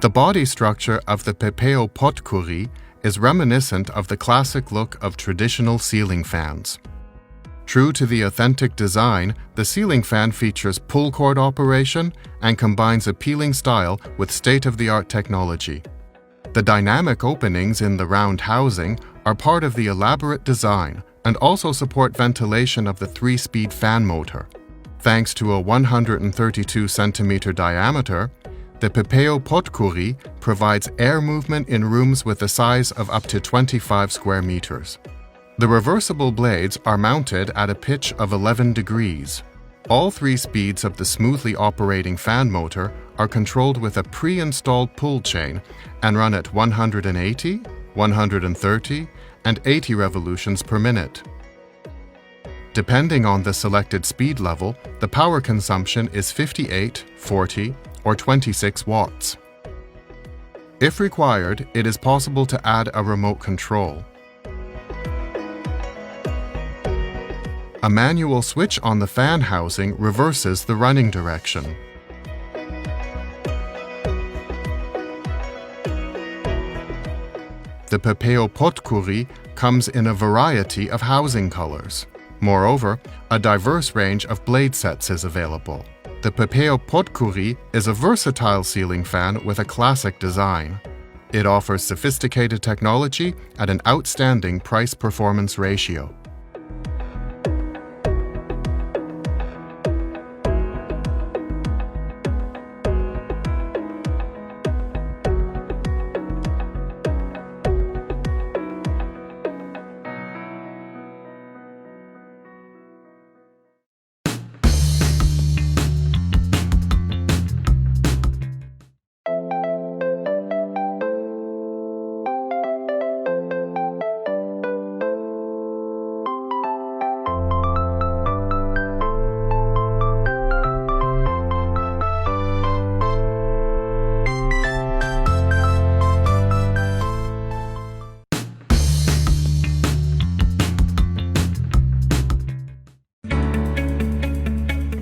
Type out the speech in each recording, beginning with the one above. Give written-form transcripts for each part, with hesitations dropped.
The body structure of the Pepeo Potpourri is reminiscent of the classic look of traditional ceiling fans. True to the authentic design, the ceiling fan features pull cord operation and combines appealing style with state-of-the-art technology. The dynamic openings in the round housing are part of the elaborate design and also support ventilation of the 3-speed fan motor. Thanks to a 132 cm diameter, the Pepeo Potpourri provides air movement in rooms with a size of up to 25 square meters. The reversible blades are mounted at a pitch of 11 degrees. All 3 speeds of the smoothly operating fan motor are controlled with a pre-installed pull chain and run at 180, 130, and 80 revolutions per minute. Depending on the selected speed level, the power consumption is 58, 40, or 26 watts. If required, it is possible to add a remote control. A manual switch on the fan housing reverses the running direction. The Pepeo Potpourri comes in a variety of housing colors. Moreover, a diverse range of blade sets is available. The Pepeo Potpourri is a versatile ceiling fan with a classic design. It offers sophisticated technology at an outstanding price-performance ratio.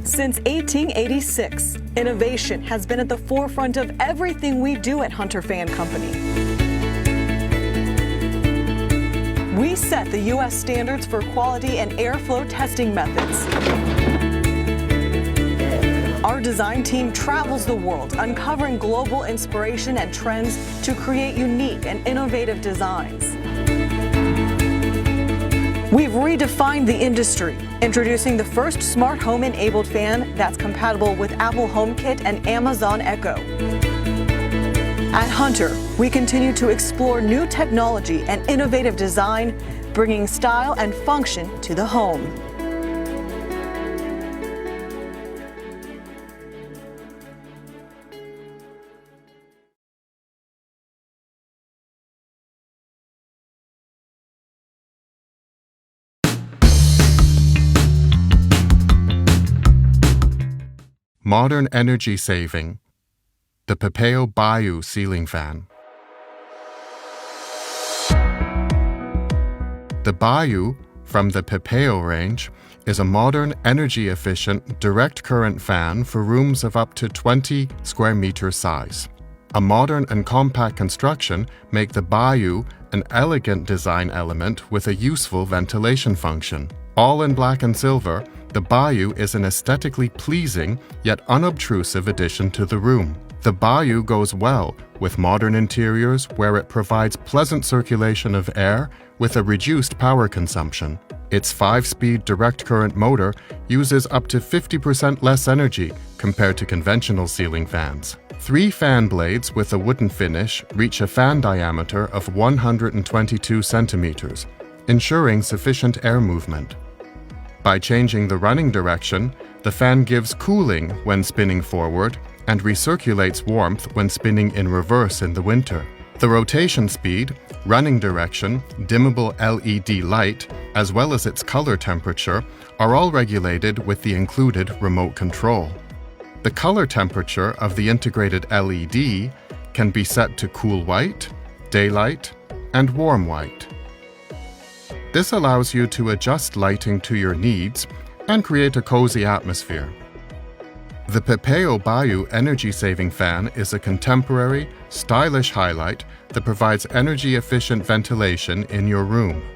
Since 1886, innovation has been at the forefront of everything we do at Hunter Fan Company. We set the U.S. standards for quality and airflow testing methods. Our design team travels the world, uncovering global inspiration and trends to create unique and innovative designs. We've redefined the industry, introducing the first smart home-enabled fan that's compatible with Apple HomeKit and Amazon Echo. At Hunter, we continue to explore new technology and innovative design, bringing style and function to the home. Modern energy saving. The Pepeo Bayou ceiling fan. The Bayou, from the Pepeo range, is a modern, energy-efficient, direct current fan for rooms of up to 20 square meter size. A modern and compact construction make the Bayou an elegant design element with a useful ventilation function. All in black and silver, the Bayou is an aesthetically pleasing yet unobtrusive addition to the room. The Bayou goes well with modern interiors where it provides pleasant circulation of air with a reduced power consumption. Its 5-speed direct current motor uses up to 50% less energy compared to conventional ceiling fans. 3 fan blades with a wooden finish reach a fan diameter of 122 centimeters, ensuring sufficient air movement. By changing the running direction, the fan gives cooling when spinning forward and recirculates warmth when spinning in reverse in the winter. The rotation speed, running direction, dimmable LED light, as well as its color temperature are all regulated with the included remote control. The color temperature of the integrated LED can be set to cool white, daylight, and warm white. This allows you to adjust lighting to your needs and create a cozy atmosphere. The Pepeo Bayou energy-saving fan is a contemporary, stylish highlight that provides energy-efficient ventilation in your room.